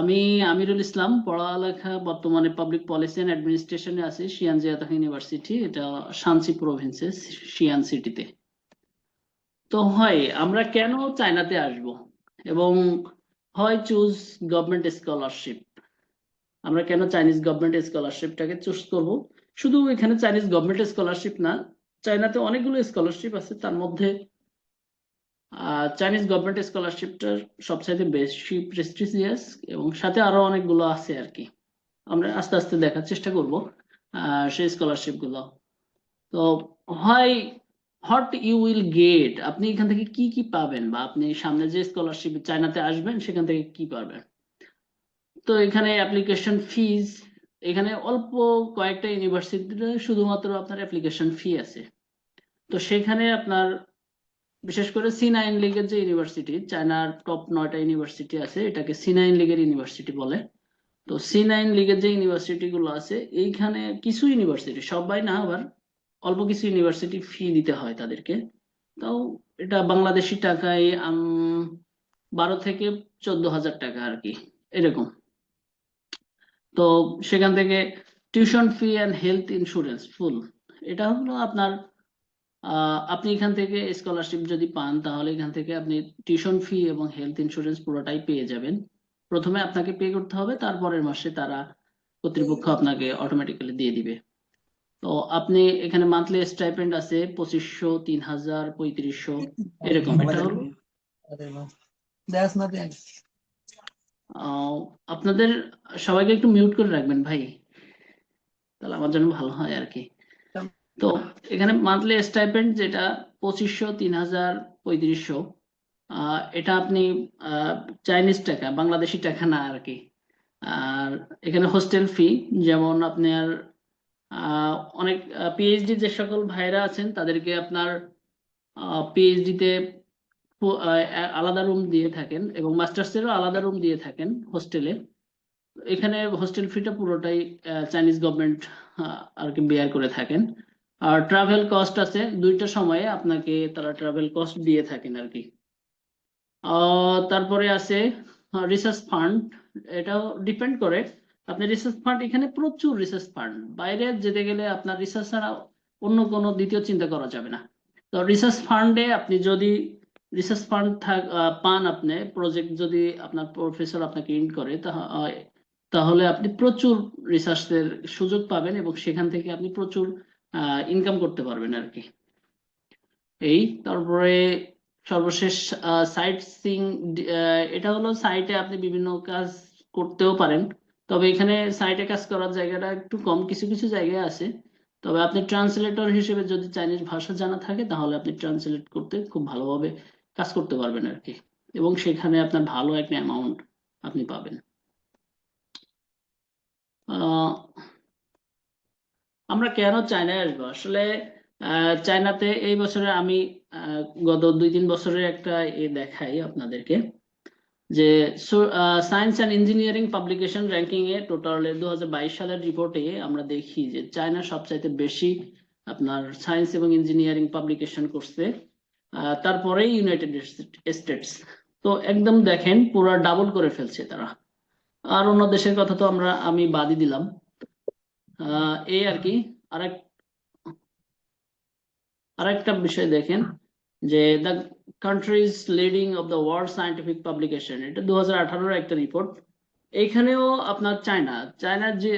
আমি আমিরুল ইসলাম, পড়ালেখা বর্তমানে পাবলিক পলিসি এন্ড অ্যাডমিনিস্ট্রেশনে আছি শিয়ান জিয়াতাহ ইউনিভার্সিটি, এটা শানসি প্রভিন্সে, শিয়ান সিটিতে। তো হয় আমরা কেন চায়নাতে আসব, এবং হয় চুজ গভর্নমেন্ট স্কলারশিপ। আমরা কেন চাইনিজ গভর্নমেন্ট স্কলারশিপটাকে চুজ করব? শুধু এখানে চাইনিজ গভর্নমেন্ট স্কলারশিপ না, চায়নাতে অনেকগুলো স্কলারশিপ আছে, তার মধ্যে চাইনিজ গভর্নমেন্ট স্কলারশিপটা সবচাইতে বেশি প্রেস্টিজিয়াস, এবং সাথে আরো অনেকগুলো আছে আর কি। আমরা আস্তে আস্তে দেখার চেষ্টা করব সেই স্কলারশিপ গুলো। তো হয় হোয়াট ইউ উইল গেট, আপনি এখান থেকে কি কি পাবেন, বা আপনি সামনে যে স্কলারশিপ চায়নাতে আসবেন সেখান থেকে কি পাবেন। তো এখানে অ্যাপ্লিকেশন ফিজ, এখানে অল্প কয়েকটা ইউনিভার্সিটিতে শুধুমাত্র আপনার অ্যাপ্লিকেশন ফি আছে। তো সেখানে আপনার বিশেষ করে C9 লিগের যে ইউনিভার্সিটি, চায়নার টপ 9টা ইউনিভার্সিটি আছে, এটাকে C9 লিগের ইউনিভার্সিটি বলে। তো C9 লিগের যে ইউনিভার্সিটি গুলো আছে, এইখানে কিছু ইউনিভার্সিটি, সবাই না আবার, অল্প কিছু ইউনিভার্সিটি ফি দিতে হয় তাদেরকে। তাও এটা বাংলাদেশি টাকায় 12 থেকে 14 হাজার টাকা আর কি, এরকম। তো সেখান থেকে tuition fee and health insurance full, এটা হলো আপনার আপনি এখান থেকে স্কলারশিপ যদি পান তাহলে এখান থেকে আপনি টিউশন ফি এবং হেলথ ইন্স্যুরেন্স পুরোটাই পেয়ে যাবেন। প্রথমে আপনাকে পে করতে হবে, তারপরের মাসে তারা কর্তৃপক্ষ আপনাকে অটোমেটিক্যালি দিয়ে দিবে। তো আপনি এখানে মান্থলি স্টাইপেন্ড আছে 2500, 3000, 3500, এরকম। এটা হলো আপনাদের সবাইকে একটু মিউট করে রাখবেন ভাই, তাহলে আমার জন্য ভালো হয় আর কি। তো এখানে মান্থলি স্টাইপেন্ড যেটা 2500, 3000, 3500, এটা আপনি চাইনিজ টাকা, বাংলাদেশি টাকা না আর কি। আর এখানে হোস্টেল ফি, যেমন আপনার অনেক পিএইচডি যে সকল ভাইরা আছেন তাদেরকে আপনার পিএইচডি তে আলাদা রুম দিয়ে থাকেন, এবং মাস্টার্সেরও আলাদা রুম দিয়ে থাকেন হোস্টেলে। এখানে হোস্টেল ফিটা পুরোটাই চাইনিজ গভর্নমেন্ট আর কি বেয়ার করে থাকেন। আর ট্রাভেল কস্ট আছে, দুইটা সময়ে আপনাকে তারা ট্রাভেল কস্ট দিয়ে থাকেন আর কি। তারপরে আছে রিসার্চ ফান্ড, এটাও ডিপেন্ড করে। আপনি রিসার্চ ফান্ড, এখানে প্রচুর রিসার্চ ফান্ড, বাইরে যেতে গেলে আপনার রিসার্চ ছাড়া অন্য কোনো দ্বিতীয় চিন্তা করা যাবে না। তো রিসার্চ ফান্ডে আপনি যদি রিসার্চ ফান্ড পান, আপনি প্রজেক্ট যদি আপনার প্রফেসর আপনাকে ইন করে, তাহলে আপনি প্রচুর রিসার্চের সুযোগ পাবেন, এবং সেখান থেকে আপনি প্রচুর ইনকাম করতে পারবেন আর কি। এই তারপরে সর্বশেষ সাইট সিং, এটা হলো সাইটে আপনি বিভিন্ন কাজ করতেও পারেন, তবে এখানে সাইটে কাজ করার জায়গাটা একটু কম, কিছু কিছু জায়গায় আছে। তবে আপনি ট্রান্সলেটর হিসেবে যদি চাইনিজ ভাষা জানা থাকে তাহলে আপনি ট্রান্সলেট করতে খুব ভালোভাবে কাজ করতে পারবেন আর কি, এবং সেখানে আপনার ভালো একটা অ্যামাউন্ট আপনি পাবেন। আহ আমরা কেন চায়নায় আসবো আসলে? চায়নাতে এই বছরে আমি গত 2-3 বছরের একটা দেখাই আপনাদেরকে, যে science and engineering publication ranking A total 2022 সালের রিপোর্টে আমরা দেখি যে চায়না সবচাইতে বেশি আপনার সায়েন্স এবং ইঞ্জিনিয়ারিং পাবলিকেশন করছে, তারপরেই ইউনাইটেড স্টেটস। তো একদম দেখেন পুরো ডাবল করে ফেলছে তারা। আর অন্য দেশের কথা তো আমি বাদই দিলাম। এই আর কি। আরেক আরেকটা বিষয় দেখেন, যে the countries leading of the world scientific publication, এটা 2018-এর একটা রিপোর্ট। এইখানেও আপনার চায়নার যে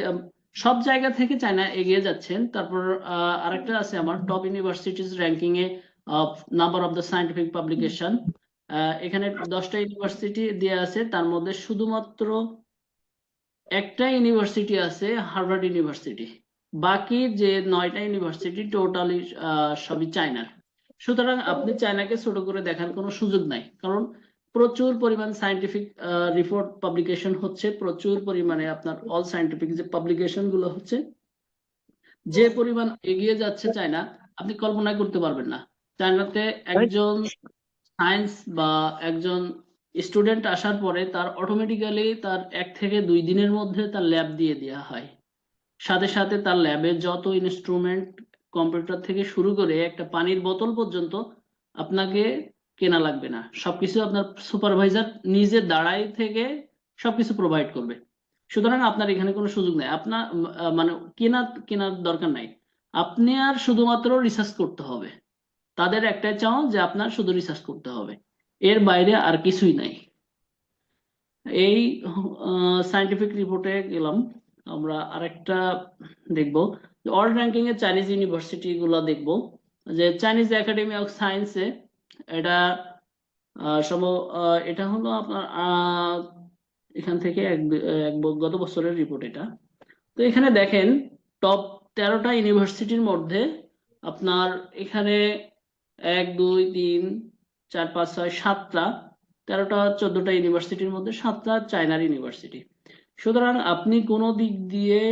সব জায়গা থেকে চায়না এগিয়ে যাচ্ছেন। তারপর আরেকটা আছে আমার top universities ranking A number of the scientific publication. এখানে 10টা ইউনিভার্সিটি দেওয়া আছে, তার মধ্যে শুধুমাত্র একটা ইউনিভার্সিটি আছে, হার্ভার্ড ইউনিভার্সিটি। বাকি যে 9টা ইউনিভার্সিটি টোটালি সবই চায়নার। সুতরাং আপনি চায়নাকে ছোট করে দেখার কোনো সুযোগ নাই, কারণ প্রচুর পরিমাণ সায়েন্টিফিক রিপোর্ট পাবলিকেশন হচ্ছে, প্রচুর পরিমাণে আপনার অল সায়েন্টিফিক যে পাবলিকেশন গুলো হচ্ছে, যে পরিমাণ এগিয়ে যাচ্ছে চায়না, আপনি কল্পনা করতে পারবেন না। চায়নাতে একজন সায়েন্স বা একজন স্টুডেন্ট আসার পরে তার অটোমেটিক্যালি তার 1 থেকে 2 দিনের মধ্যে তার ল্যাব দিয়ে দেওয়া হয়। সাথে সাথে তার ল্যাবে যত ইনস্ট্রুমেন্ট, কম্পিউটার থেকে শুরু করে একটা পানির বোতল পর্যন্ত আপনাকে কেনা লাগবে না, সবকিছু আপনার সুপারভাইজার নিজে দাঁড়াই থেকে সবকিছু প্রোভাইড করবে। সুতরাং আপনার এখানে কোনো সুযোগ নাই, আপনার মানে কেনার দরকার নাই। আপনি আর শুধুমাত্র রিসার্চ করতে হবে। তাদের একটাই চাও যে আপনার শুধু রিসার্চ করতে হবে, এর বাইরে আর কিছুই নাই। এই সায়েন্টিফিক রিপোর্টে গেলাম। আমরা আরেকটা দেখব, ওয়ার্ল্ড র্যাঙ্কিং এ চাইনিজ ইউনিভার্সিটি গুলো দেখব। যে চাইনিজ একাডেমি অফ সায়েন্সে এটা এটা হলো আপনার এখান থেকে গত বছরের রিপোর্ট এটা। তো এখানে দেখেন টপ 13টা ইউনিভার্সিটির মধ্যে আপনার এখানে 1 2 3 4 5 6 7টা, 13টা 14টা ইউনিভার্সিটির মধ্যে 7টা চায়নার ইউনিভার্সিটি। সুতরাং আপনি কোনো দিক দিয়ে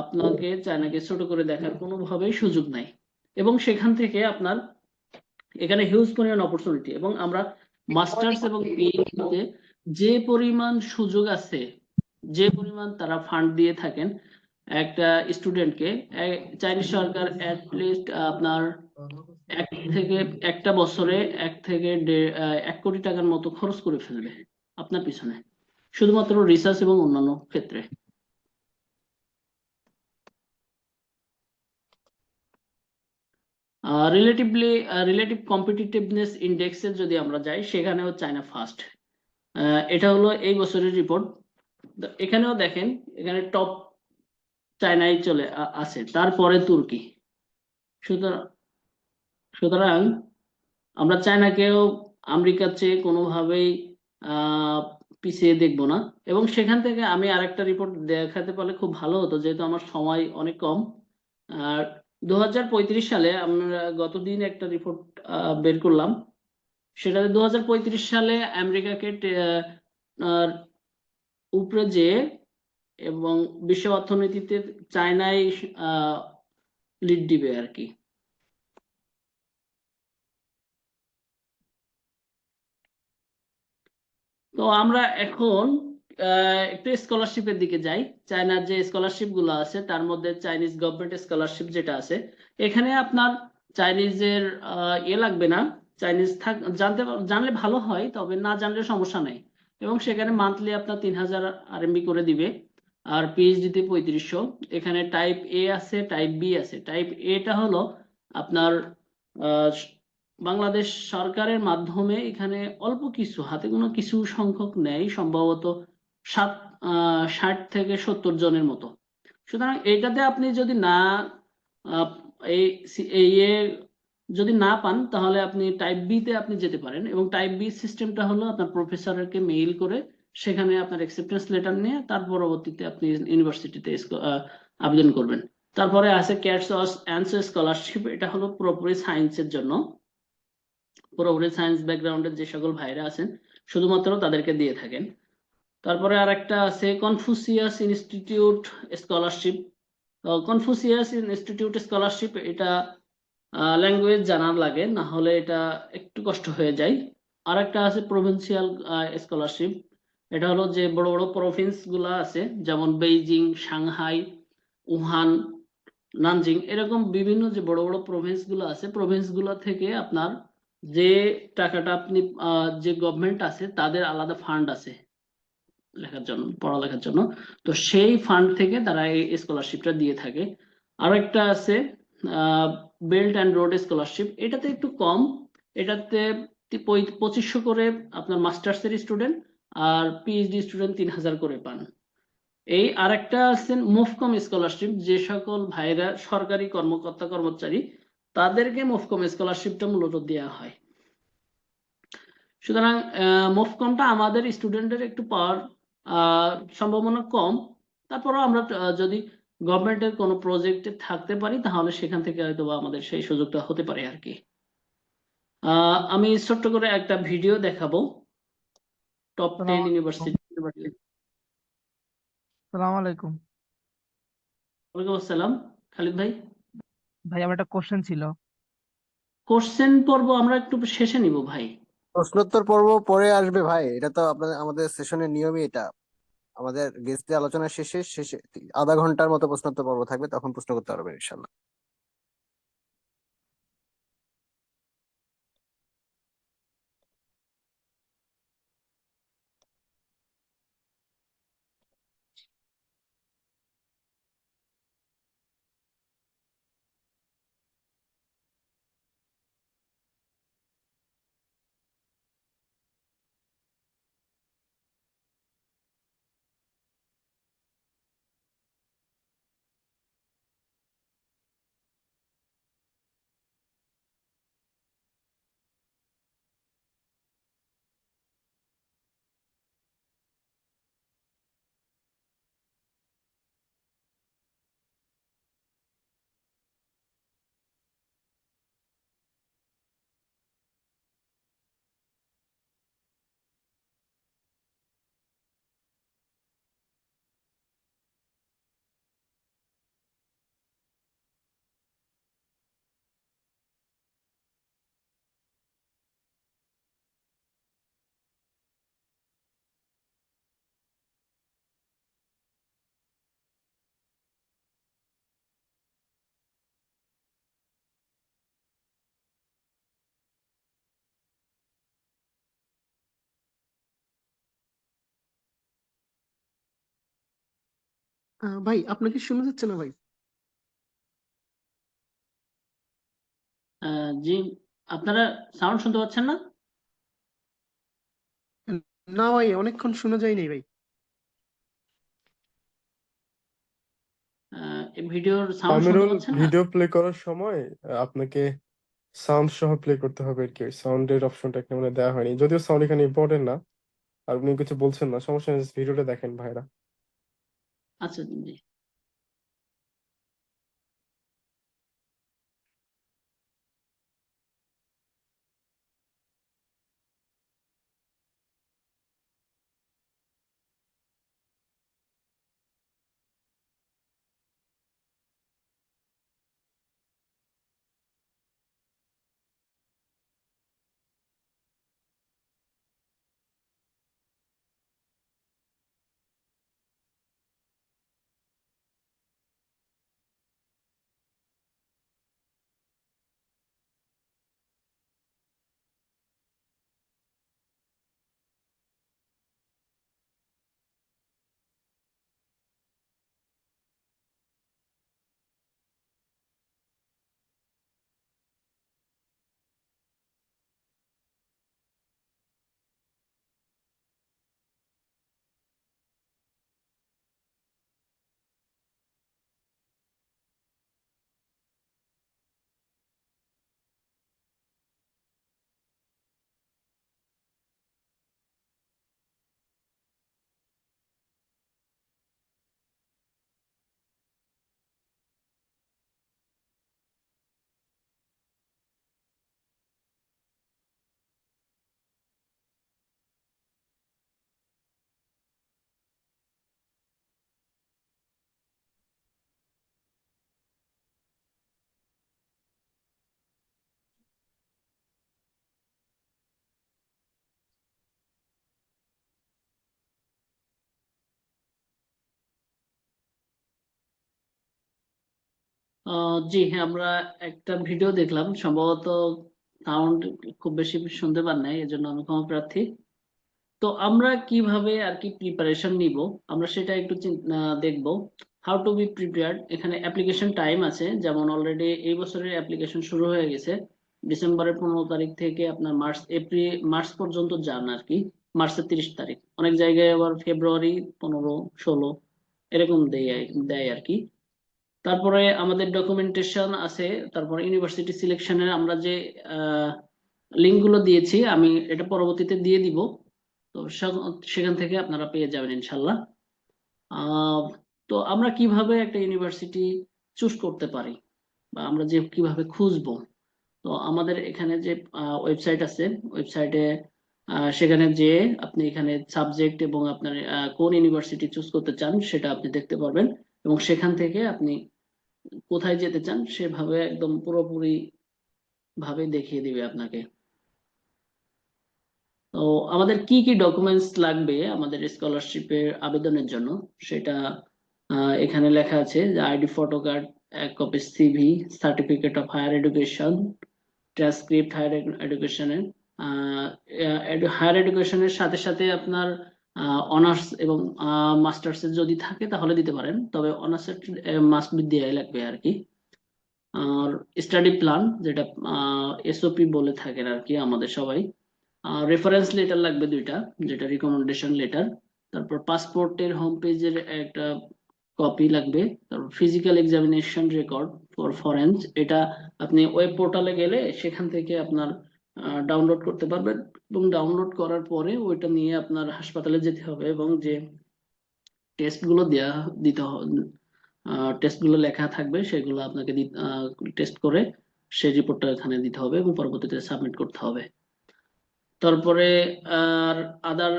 আপনাকে চায়নাকে ছোট করে দেখার কোনোভাবেই সুযোগ নাই, এবং সেখান থেকে আপনার এখানে হিউজ পরিমাণ অপরচুনিটি, এবং আমরা মাস্টার্স এবং পিএইচডিতে যে পরিমাণ সুযোগ আছে, যে পরিমাণ তারা ফান্ড দিয়ে থাকেন একটা স্টুডেন্টকে, চাইনিজ সরকার লিস্ট আপনার একটা বছরে 1 থেকে 1 কোটি টাকার মতো খরচ করে ফেলবে আপনার পিছনে, শুধুমাত্র রিসার্চ এবং অন্যান্য ক্ষেত্রে। রিলেটিভ কম্পিটিটিভনেস ইন্ডেক্সে যদি আমরা যাই, সেখানেও চায়না ফার্স্ট। এটা হলো এই বছরের রিপোর্ট। এখানেও দেখেন, এখানে টপ চায়নাই চলে আছে, তারপরে তুর্কি। সুতরাং সুতরাং আমরা চায়নাকেও আমেরিকার চেয়ে কোনোভাবেই আহ পিছিয়ে দেখবো না। এবং সেখান থেকে আমি আরেকটা রিপোর্ট দেখাতে পারলে খুব ভালো হতো, যেহেতু আমার সময় অনেক কম। আর 2035 সালে আমরা গতদিন একটা রিপোর্ট বের করলাম, সেটাতে 2035 সালে আমেরিকাকে আহ, উপরে যে, এবং বিশ্ব অর্থনীতিতে চায়নাই লিড দিবে আর কি। তো আমরা এখন একটু স্কলারশিপের দিকে যাই। চায়নার যে স্কলারশিপ গুলো আছে, তার মধ্যে চাইনিজ গভর্নমেন্ট স্কলারশিপ যেটা আছে, এখানে আপনার চাইনিজের লাগবে না। চাইনিজ জানলে ভালো হয়, তবে না জানলে সমস্যা নেই। এবং সেখানে মান্থলি আপনার 3000 RMB করে দিবে। আর পিএইচডিতে 3500। এখানে টাইপ এ আছে, টাইপ বি আছে। টাইপ এটা হলো আপনার বাংলাদেশ সরকারের মাধ্যমে এখানে অল্প কিছু, হাতে গোনা কিছু সংখ্যক নেয়, সম্ভবত 60 থেকে 70 জনের মতো। সুতরাং এইটাতে আপনি যদি না আহ, এই এই এ যদি না পান, তাহলে আপনি টাইপ বি তে আপনি যেতে পারেন। এবং টাইপ বি সিস্টেমটা হলো আপনার প্রফেসরকে মেইল করে সেখানে আপনার অ্যাকসেপ্টেন্স লেটার নিয়ে তার পরবর্তীতে আপনি ইউনিভার্সিটিতে আবেদন করবেন। তারপরে আছে ক্যাটস অ্যান্সার স্কলারশিপ। এটা হলো পুরোপুরি সায়েন্সের জন্য, পুরোপুরি সায়েন্স ব্যাকগ্রাউন্ডের যে সকল ভাইরা আছেন শুধুমাত্র তাদেরকে দিয়ে থাকেন। তারপরে আরেকটা আছে Confucius institute scholarship. Confucius institute scholarship, এটা ল্যাঙ্গুয়েজ জানার লাগে, না হলে এটা একটু কষ্ট হয়ে যায়। আরেকটা আছে প্রভিন্সিয়াল স্কলারশিপ। এটা হলো যে বড় বড় প্রভিন্স গুলা আছে, যেমন বেইজিং, সাংহাই, উহান, নানজিং, এরকম বিভিন্ন যে বড় বড় প্রভিন্স গুলো আছে, প্রভিন্স গুলো থেকে আপনার যে টাকাটা আপনি যে গভর্নমেন্ট আছে তাদের আলাদা ফান্ড আছে লেখার জন্য, পড়ালেখার জন্য। তো সেই ফান্ড থেকে তারা এই স্কলারশিপটা দিয়ে থাকে। আরেকটা আছে বেল্ট অ্যান্ড রোড স্কলারশিপ। এটাতে একটু কম, এটাতে 2500 করে আপনার মাস্টার্সের স্টুডেন্ট, আর পিএইচডি স্টুডেন্ট 3000 করে পান। এই আরেকটা আছে মুফকম স্কলারশিপ, যে সকল ভাইরা সরকারি কর্মকর্তা কর্মচারী তাদেরকে মুফকম স্কলারশিপটা মূলত দেওয়া হয়। সুতরাং মুফকমটা আমাদের স্টুডেন্টের একটু পাওয়ার সম্ভাবনা কম। তারপরও আমরা যদি গভর্নমেন্টের কোনো প্রজেক্টে থাকতে পারি, তাহলে সেখান থেকে হয়তো আমাদের সেই সুযোগটা হতে পারে আর কি। আমি ছোট্ট করে একটা ভিডিও দেখাবো টপ 10 ইউনিভার্সিটি। সালাম আলাইকুম। ওয়ালাইকুম আসসালাম। খালিদ ভাই, ভাই আমার একটা কোশ্চেন ছিল। কোশ্চেন পর্ব আমরা একটু শেষে নিব ভাই। প্রশ্নোত্তর পর্ব পরে আসবে ভাই, এটা তো আপনাদের আমাদের সেশনের নিয়মই এটা। আমাদের গেস্টদের আলোচনা শেষে শেষে আধা ঘন্টার মতো প্রশ্নোত্তর পর্ব থাকবে, তখন প্রশ্ন করতে পারবেন ইনশাল্লাহ। ভাই আপনাকে শোনা যাচ্ছে না ভাই? জি, আপনারা সাউন্ড শুনতে পাচ্ছেন না? না ভাই, অনেকক্ষণ শোনা যায়নি ভাই। এই ভিডিওর সাউন্ড শুনতে আমিরুল, পাচ্ছেন না? ভিডিও প্লে করার সময় আপনাকে সাউন্ড সহ প্লে করতে হবে আর কি। সাউন্ডের অপশনটা এখানে মানে দেওয়া হয়নি, যদিও সাউন্ড এখানে ইম্পর্টেন্ট না। আর উনি কিছু বলছেন না, সমস্যা নেই, ভিডিওটা দেখেন ভাইরা। আচ্ছা জি। জি হ্যাঁ, আমরা একটা ভিডিও দেখলাম, সম্ভবত সাউন্ড খুব বেশি শুনতে পান নাই, এজন্য আমি ক্ষমা প্রার্থী। তো আমরা কিভাবে আর কি প্রিপারেশন নিব, আমরা সেটা একটু দেখব। হাউ টু বি প্রিপেয়ার্ড, এখানে অ্যাপ্লিকেশন টাইম আছে, যেমন অলরেডি এই বছরের অ্যাপ্লিকেশন শুরু হয়ে গেছে। ডিসেম্বরের 15 তারিখ থেকে আপনার মার্চ পর্যন্ত যান আর কি। মার্চের 30 তারিখ, অনেক জায়গায় আবার ফেব্রুয়ারি 15, 16 এরকম দেয় আর কি। তারপরে আমাদের ডকুমেন্টেশন আছে। তারপরে ইউনিভার্সিটি সিলেকশনের আমরা যে লিঙ্ক গুলো দিয়েছি, আমি এটা পরবর্তীতে দিয়ে দিব। তো সেখান থেকে আপনারা পেয়ে যাবেন ইনশাল্লাহ। আহ, তো আমরা কিভাবে একটা ইউনিভার্সিটি চুজ করতে পারি, বা আমরা যে কিভাবে খুঁজবো, তো আমাদের এখানে যে ওয়েবসাইট আছে, ওয়েবসাইটে সেখানে যে আপনি এখানে সাবজেক্ট এবং আপনার কোন ইউনিভার্সিটি চুজ করতে চান সেটা আপনি দেখতে পারবেন। এবং সেখান থেকে আপনি কোথায় যেতে চান সেভাবে একদম পুরোপুরি ভাবে দেখিয়ে দিবে আপনাকে। তো আমাদের কি কি ডকুমেন্টস লাগবে আমাদের স্কলারশিপের আবেদনের জন্য, সেটা এখানে লেখা আছে যে আইডি, ফটো কার্ড, এক copy CV, certificate of higher education, transcript higher এডুকেশনের। হায়ার এডুকেশনের সাথে সাথে আপনার অনার্স এবং মাস্টার্সের যদি থাকে তাহলে দিতে পারেন, তবে অনার্সের মাস্ট বি দেয়াই লাগবে আর কি। আর স্টাডি প্ল্যান, যেটা এসওপি বলে থাকেন আর কি আমাদের সবাই। রেফারেন্স লেটার লাগবে 2টা, যেটা রিকমেন্ডেশন লেটার। তারপর পাসপোর্টের হোম পেজের একটা কপি লাগবে। তারপর ফিজিক্যাল এক্সামিনেশন রেকর্ড ফর ফরেন্স, এটা আপনি ওয়েব পোর্টালে গেলে সেখান থেকে আপনার ডাউনলোড করতে পারবেন, এবং ডাউনলোড করার পরে ওইটা নিয়ে আপনার হাসপাতালে যেতে হবে, এবং যে টেস্টগুলো দিতে হবে, টেস্টগুলো লেখা থাকবে সেগুলো আপনাকে টেস্ট করে সেই রিপোর্টটা এখানে দিতে হবে এবং পরবর্তীতে সাবমিট করতে হবে। তারপরে আর আদার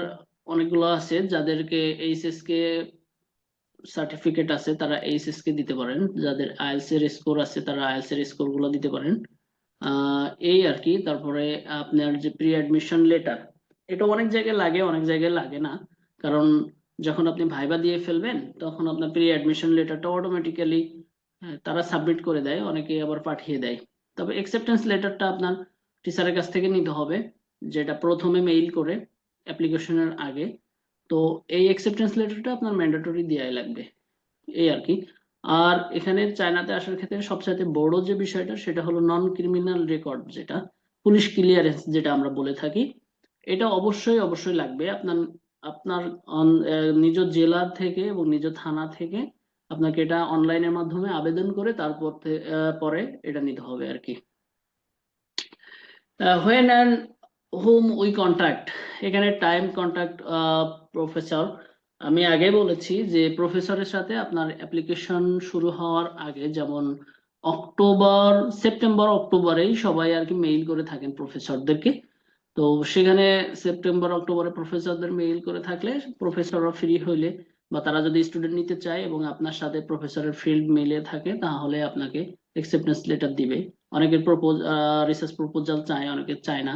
অনেকগুলো আছে, যাদেরকে এইচএস কে সার্টিফিকেট আছে তারা এইচএস কে দিতে পারেন, যাদের আইএলটিএস এর স্কোর আছে তারা আইএলটিএস এর স্কোর গুলো দিতে পারেন। এই আর কি। তারপরে আপনার যে প্রি অ্যাডমিশন লেটার, এটা অনেক জায়গায় লাগে অনেক জায়গায় লাগে না, কারণ যখন আপনি ভাইবা দিয়ে ফেলবেন তখন আপনার প্রি অ্যাডমিশন লেটারটা অটোমেটিক্যালি তারা সাবমিট করে দেয়, অনেকে আবার পাঠিয়ে দেয়। তবে অ্যাকসেপ্টেন্স লেটারটা আপনার টিচারের কাছ থেকে নিতে হবে, যেটা প্রথমে মেইল করে অ্যাপ্লিকেশনের আগে। তো এই অ্যাকসেপ্টেন্স লেটারটা আপনার ম্যান্ডেটরি দেয়াই লাগবে। এই আর কি। আর এখানে চায়নাতে আসার ক্ষেত্রে সবচাইতে বড় যে বিষয়টা সেটা হলো নন ক্রিমিনাল রেকর্ড, যেটা পুলিশ ক্লিয়ারেন্স যেটা আমরা বলে থাকি, এটা অবশ্যই অবশ্যই লাগবে। আপনার আপনার নিজ জেলা থেকে এবং নিজ থানা থেকে আপনাকে এটা অনলাইনের মাধ্যমে আবেদন করে তারপর পরে এটা নিতে হবে আর কি। when and whom we contact, এখানে টাইম কন্টাক্ট প্রফেসর। আমি আগে বলেছি যে প্রফেসরের সাথে আপনার অ্যাপ্লিকেশন শুরু হওয়ার আগে, যেমন সেপ্টেম্বর অক্টোবরেই সবাই আর কি মেইল করে থাকেন প্রফেসরদেরকে। তো সেখানে সেপ্টেম্বর অক্টোবরে প্রফেসরদের মেইল করে থাকলে প্রফেসররা ফ্রি হইলে বা তারা যদি স্টুডেন্ট নিতে চায় এবং আপনার সাথে প্রফেসরের ফিল্ড মিলে থাকে তাহলে আপনাকে অ্যাকসেপ্টেন্স লেটার দিবে। অনেকের রিসার্চ প্রপোজাল চায়, অনেকে চায় না,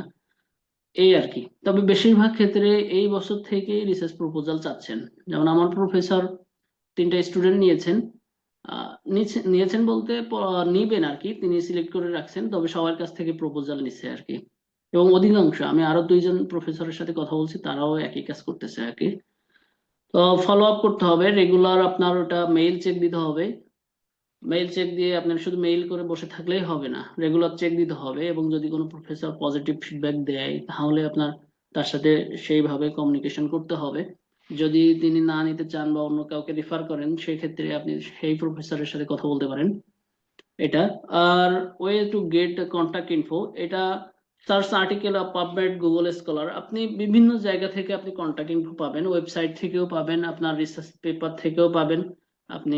এই আর কি। তবে বেশিরভাগ ক্ষেত্রে এই বছর থেকে রিসার্চ প্রপোজাল চাচ্ছেন। যেমন আমার প্রফেসর 3টা স্টুডেন্ট নিয়েছেন, নিয়েছেন বলতে নিবেন আর কি, তিনি সিলেক্ট করে রাখছেন, তবে সবার কাছ থেকে প্রপোজাল নিচ্ছে আর কি। এবং অধিকাংশ, আমি আরো 2জন প্রফেসরের সাথে কথা বলছি, তারাও একই কাজ করতেছে আর কি। তো ফলো আপ করতে হবে রেগুলার, আপনার ওটা মেইল চেক দিতে হবে। মেইল চেক দিয়ে আপনার শুধু মেইল করে বসে থাকলেই হবে না, রেগুলার চেক দিতে হবে। এবং যদি কোনো প্রফেসর পজিটিভ ফিডব্যাক দেয় তাহলে আপনার তার সাথে সেইভাবে কমিউনিকেশন করতে হবে। যদি তিনি না নিতে চান বা অন্য কাউকে রেফার করেন, সেক্ষেত্রে আপনি সেই প্রফেসরের সাথে কথা বলতে পারেন এটা। আর way to get contact info, এটা search article of PubMed, Google Scholar, আপনি বিভিন্ন জায়গা থেকে আপনি কন্টাক্ট ইনফো পাবেন, ওয়েবসাইট থেকেও পাবেন, আপনার রিসার্চ পেপার থেকেও পাবেন, আপনি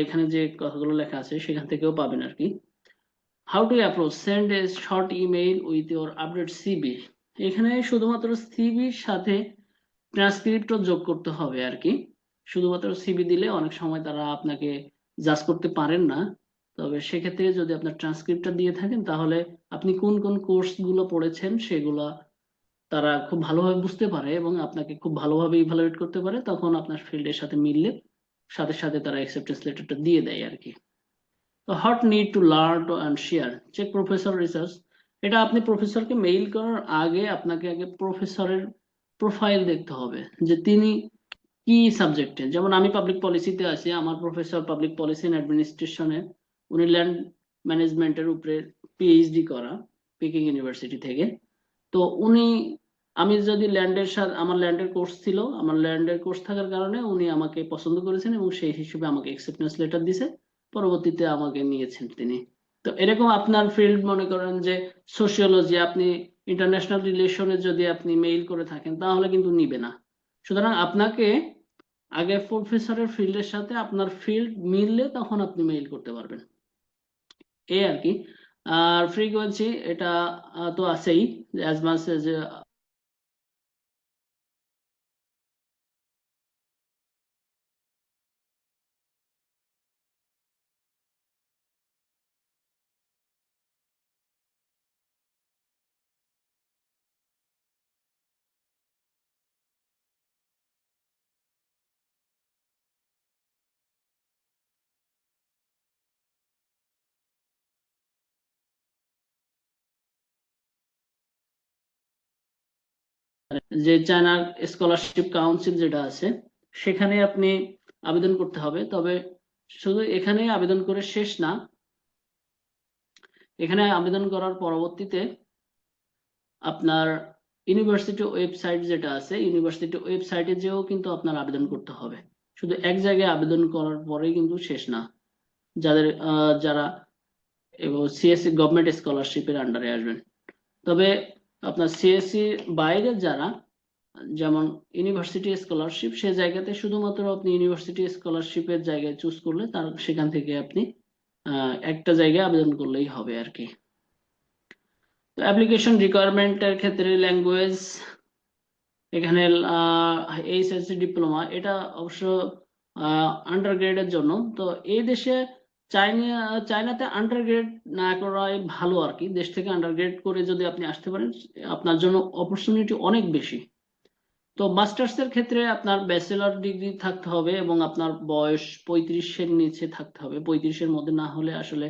এখানে যে কথাগুলো লেখা আছে সেখান থেকেও পাবেন আর কি। How to approach, send a short email with your update CB, এখানে শুধুমাত্র সিবির সাথে ট্রান্সক্রিপ্টও যোগ করতে হবে আর কি। শুধুমাত্র সিবি দিলে অনেক সময় তারা আপনাকে জাজ করতে পারেন না। তবে সেক্ষেত্রে যদি আপনার ট্রান্সক্রিপ্টটা দিয়ে থাকেন তাহলে আপনি কোন কোন কোর্সগুলো পড়েছেন সেগুলা তারা খুব ভালোভাবে বুঝতে পারে এবং আপনাকে খুব ভালোভাবে ইভালুয়েট করতে পারে। তখন আপনার ফিল্ডের সাথে মিললে সাথে সাথে তারা অ্যাকসেপ্টেন্স লেটারটা দিয়ে দেয় আর কি। তো hot need to learn and share, check professor research, এটা আপনি প্রফেসরকে মেইল করার আগে আপনাকে আগে প্রফেসরের প্রোফাইল দেখতে হবে যে তিনি কি সাবজেক্টে। যেমন আমি পাবলিক পলিসিতে আছি, আমার প্রফেসর পাবলিক পলিসি এন্ড অ্যাডমিনিস্ট্রেশনে, উনি ল্যান্ড ম্যানেজমেন্টের উপরে পিএইচডি করা পিকিং ইউনিভার্সিটি থেকে। তো উনি, আমি যদি ল্যান্ডের সাথে, আমার ল্যান্ডের কোর্স ছিল, আমার ল্যান্ডের কোর্স থাকার কারণে উনি আমাকে পছন্দ করেছেন এবং সেই হিসেবে আমাকে অ্যাকসেপ্টেন্স লেটার দিছে, পরবর্তীতে আমাকে নিয়েছেন তিনি। তো এরকম আপনার ফিল্ড মনে করেন যে সোশিওলজি, আপনি ইন্টারন্যাশনাল রিলেশনে যদি আপনি মেইল করে থাকেন তাহলে কিন্তু নিবে না। সুতরাং আপনাকে আগে প্রফেসরের ফিল্ডের সাথে আপনার ফিল্ড মিললে তখন আপনি মেইল করতে পারবেন, এই আর কি। আর ফ্রিকোয়েন্সি এটা তো আছেই, অ্যাজ মাচ এজ যে চায়নার স্কলারশিপ কাউন্সিল যেটা আছে সেখানে আপনি আবেদন করতে হবে। তবে শুধু এখানে আবেদন করে শেষ না, এখানে আবেদন করার পরবর্তীতে আপনার ইউনিভার্সিটি ওয়েবসাইট যেটা আছে, ইউনিভার্সিটি ওয়েবসাইটে যেও কিন্তু আপনার আবেদন করতে হবে। শুধু এক জায়গায় আবেদন করার পরেই কিন্তু শেষ না। যারা সিএসসি গভর্নমেন্ট স্কলারশিপের আন্ডারে আসবেন। তবে আপনার সিএসসি বাইরে যারা, যেমন ইউনিভার্সিটি স্কলারশিপ, সে জায়গাতে শুধুমাত্র আপনি ইউনিভার্সিটি স্কলারশিপের জায়গায় চুজ করলে তার সেখান থেকে আপনি একটা জায়গায় আবেদন করলেই হবে আর কি। তো অ্যাপ্লিকেশন রিকোয়ারমেন্টের ক্ষেত্রে ল্যাঙ্গুয়েজ, এখানে এইচএসসি ডিপ্লোমা, এটা অবশ্য আন্ডার গ্রেডের জন্য। তো এই দেশে চায়নাতে আন্ডার গ্রেড না করাই ভালো আর কি। দেশ থেকে আন্ডার গ্রেড করে যদি আপনি আসতে পারেন আপনার জন্য অপরচুনিটি অনেক বেশি। তো মাস্টার্সের ক্ষেত্রে আপনার ব্যাচেলর ডিগ্রি থাকতে হবে এবং আপনার বয়স 35-এর নিচে থাকতে হবে। 35-এর মধ্যে না হলে আসলে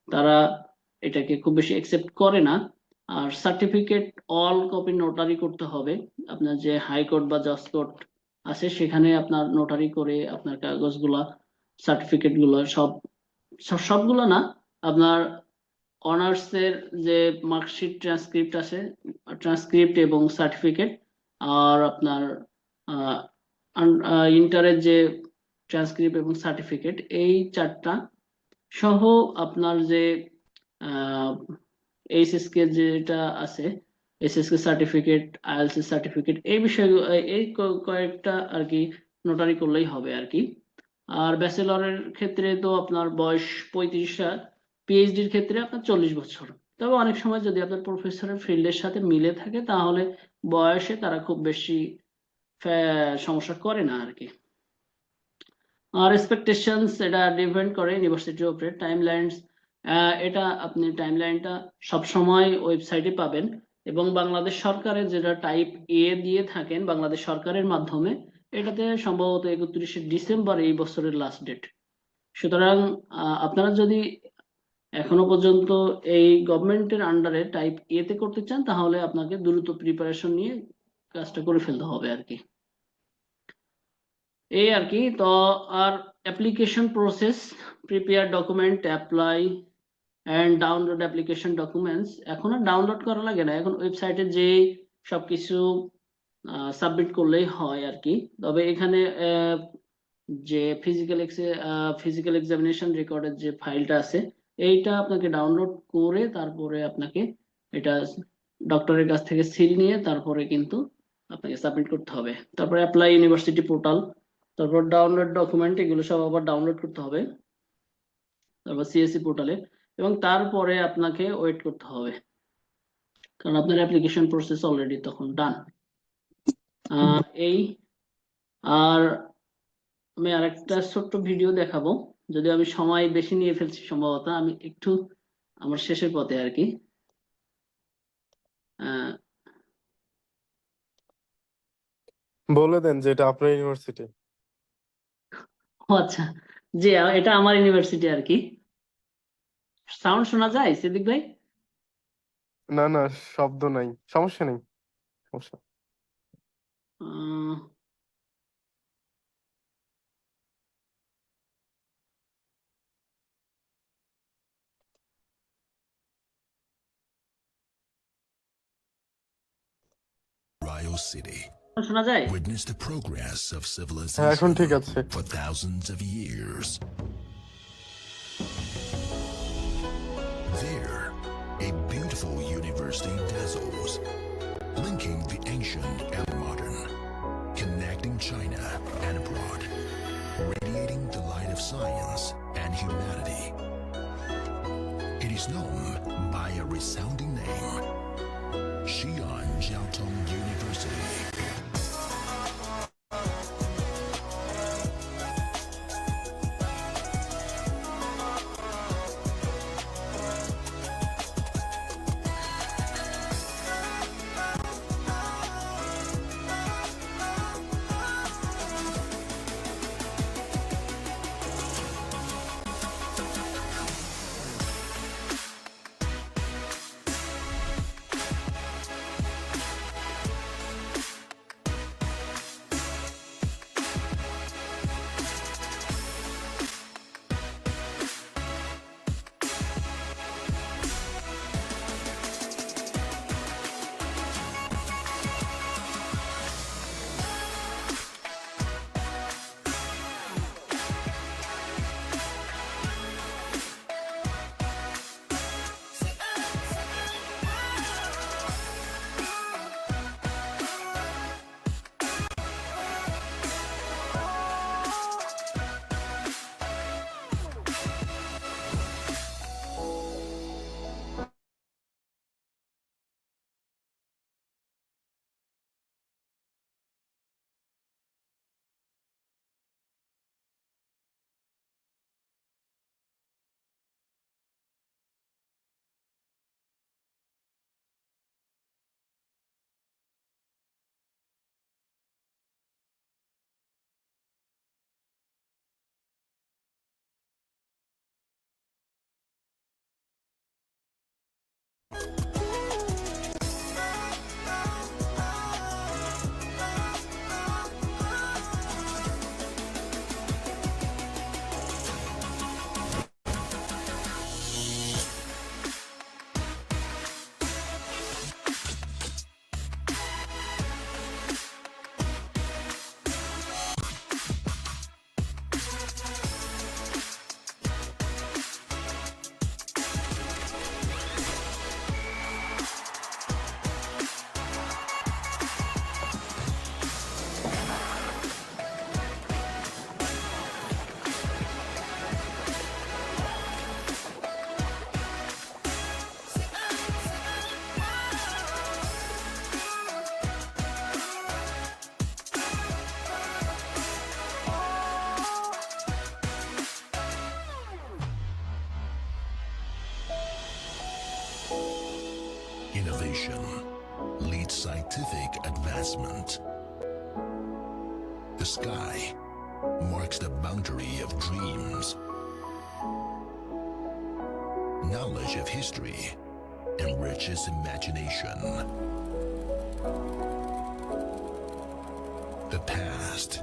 তারা এটাকে খুব বেশি অ্যাকসেপ্ট করে না। আর সার্টিফিকেট অল কপি নোটারি করতে হবে। আপনার যে হাইকোর্ট বা জজ কোর্ট আছে সেখানে আপনার নোটারি করে আপনার কাগজগুলা সার্টিফিকেট গুলো সবগুলো না, আপনার অনার্সের যে মার্কশিট, ট্রান্সক্রিপ্ট আছে, ট্রান্সক্রিপ্ট এবং সার্টিফিকেট, আর আপনার ইন্টারের যে ট্রান্সক্রিপ্ট এবং সার্টিফিকেট, এই চারটা সহ আপনার যে এইচএসকে যেটা আছে, এইচএসকে সার্টিফিকেট, আইএলটিএস এর সার্টিফিকেট, এই বিষয়গুলো, এই কয়েকটা আর কি নোটারি করলেই হবে আর কি। আর ব্যাচেলরের ক্ষেত্রে তো আপনার বয়স 35, আর পিএইচডির ক্ষেত্রে আপনার 40 বছর। তবে অনেক সময় যদি আপনার প্রফেসরের ফিল্ডের সাথে মিলে থাকে তাহলে বয়সে তারা খুব বেশি সমস্যা করে না আর কি। আর এক্সপেকটেশনস, এটা ডিপেন্ড করে ইউনিভার্সিটির উপরে। টাইমলাইনস, এটা আপনি টাইমলাইনটা সবসময় ওয়েবসাইটে পাবেন, এবং বাংলাদেশ সরকারের যেটা টাইপ এ দিয়ে থাকেন বাংলাদেশ সরকারের মাধ্যমে, এটাতে সম্ভবত 31শে ডিসেম্বর এই বছরের লাস্ট ডেট। সুতরাং আপনারা যদি এখনো পর্যন্ত এই গভর্নমেন্টের আন্ডারে টাইপ এ তে করতে চান তাহলে আপনাকে দ্রুত প্রিপারেশন নিয়ে কাজটা করে ফেলতে হবে আর কি। এই আর কি। তো আর application process, prepare document, apply and download application documents. এখন আর ডাউনলোড করা লাগে না, এখন ওয়েবসাইটে যে সবকিছু সাবমিট করলেই হয় আর কি। তবে এখানে যে ফিজিক্যাল এক্সামিনেশন রেকর্ডের যে ফাইলটা আছে, এইটা আপনাকে ডাউনলোড করে তারপরে আপনাকে এটা ডক্টরের কাছ থেকে সিল নিয়ে তারপরে কিন্তু আপনাকে সাবমিট করতে হবে। তারপরে অ্যাপ্লাই ইউনিভার্সিটি পোর্টাল, তারপর ডাউনলোড ডকুমেন্ট, এগুলো সব আবার ডাউনলোড করতে হবে তারপর সিএসসি পোর্টালে, এবং তারপরে আপনাকে ওয়েট করতে হবে কারণ আপনার অ্যাপ্লিকেশন প্রসেস অলরেডি তখন ডান। এই আর আমি আরেকটা ছোট্ট ভিডিও দেখাবো, যদি আমি সময় বেশি নিয়ে ফেলছি সম্ভবত, আমি একটু আমার শেষের পথে আর কি। বলে দেন যে এটা আপনার ইউনিভার্সিটি। ও আচ্ছা, জি এটা আমার ইউনিভার্সিটি আর কি। সাউন্ড শোনা যায় সিদ্দিক ভাই? না না, শব্দ নাই, সমস্যা নেই, সমস্যা। আহ, Rio City শোনা যায়? witnessed the progress of হ্যাঁ, এখন civilization ঠিক আছে। for thousands of years. There, a beautiful university dazzles, linking the ancient and modern, connecting China and abroad, radiating the light of science and humanity. It is known by a resounding name, Xi'an Jiaotong University. innovation leads scientific advancement. The sky marks the boundary of dreams. Knowledge of history enriches imagination. The past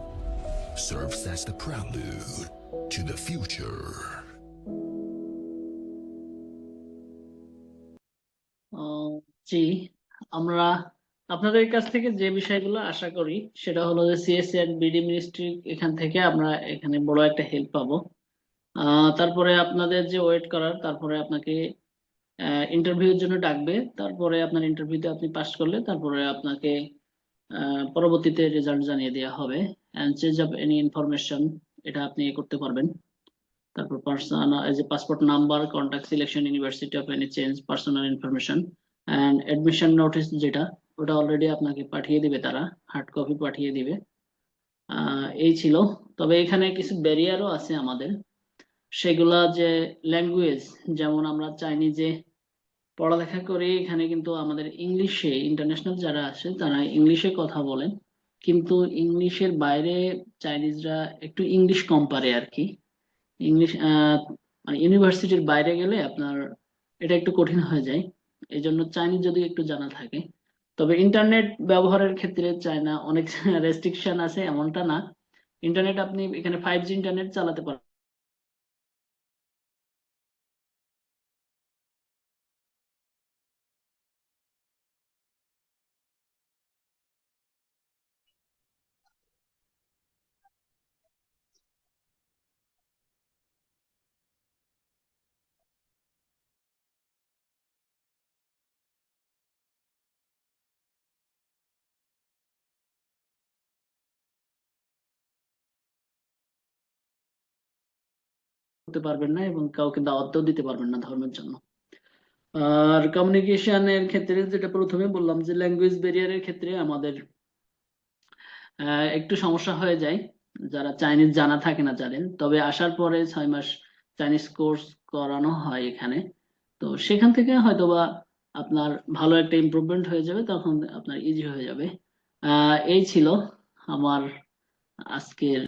serves as the prelude to the future. জি, আমরা আপনাদের কাছ থেকে যে বিষয়গুলো আশা করি সেটা হলো যে সিএসসি এন্ড বিডি মিনিস্ট্রি এখান থেকে আমরা এখানে বড় একটা হেল্প পাবো। তারপরে আপনাদের যে ওয়েট করার, তারপরে আপনাকে ইন্টারভিউর জন্য ডাকবে, তারপরে আপনার ইন্টারভিউতে আপনি পাস করলে তারপরে আপনাকে পরবর্তীতে রেজাল্ট জানিয়ে দেওয়া হবে। And change of any information, এটা আপনি করতে পারবেন। তারপর personal as a passport number, contact selection, university of any change, personal information and admission notice, যেটা ওটা অলরেডি আপনাকে পাঠিয়ে দিবে, তারা হার্ড কপি পাঠিয়ে দিবে। এই ছিল। তবে এখানে কিছু ব্যারিয়ারও আছে আমাদের, সেগুলা যে ল্যাঙ্গুয়েজ, যেমন আমরা চাইনিজে পড়ালেখা করি, এখানে কিন্তু আমাদের ইংলিশে, ইন্টারন্যাশনাল যারা আছে তারা ইংলিশে কথা বলেন, কিন্তু ইংলিশের বাইরে চাইনিজরা একটু ইংলিশ কম পারে আর কি। ইংলিশ মানে ইউনিভার্সিটির বাইরে গেলে আপনার এটা একটু কঠিন হয়ে যায়, এই জন্য চাইনিজ যদি একটু জানা থাকে। তবে ইন্টারনেট ব্যবহারের ক্ষেত্রে চায়না অনেক রেস্ট্রিকশন আছে, এমনটা না। ইন্টারনেট আপনি এখানে 5G ইন্টারনেট চালাতে পারেন। করতে পারবেন না এবং কাউকে দাওয়াতও দিতে পারবেন না ধর্মের জন্য। আর কমিউনিকেশনের ক্ষেত্রে যেটা প্রথমে বললাম যে ল্যাঙ্গুয়েজ ব্যারিয়ারের ক্ষেত্রে আমাদের একটু সমস্যা হয়ে যায়, যারা চাইনিজ জানা থাকে না যাদের। তবে আসার পরে 6 মাস চাইনিজ কোর্স করানো হয় এখানে, তো সেখান থেকে হয়তোবা আপনার ভালো একটা ইমপ্রুভমেন্ট হয়ে যাবে, তখন আপনার ইজি হয়ে যাবে। এই ছিল আমার আজকের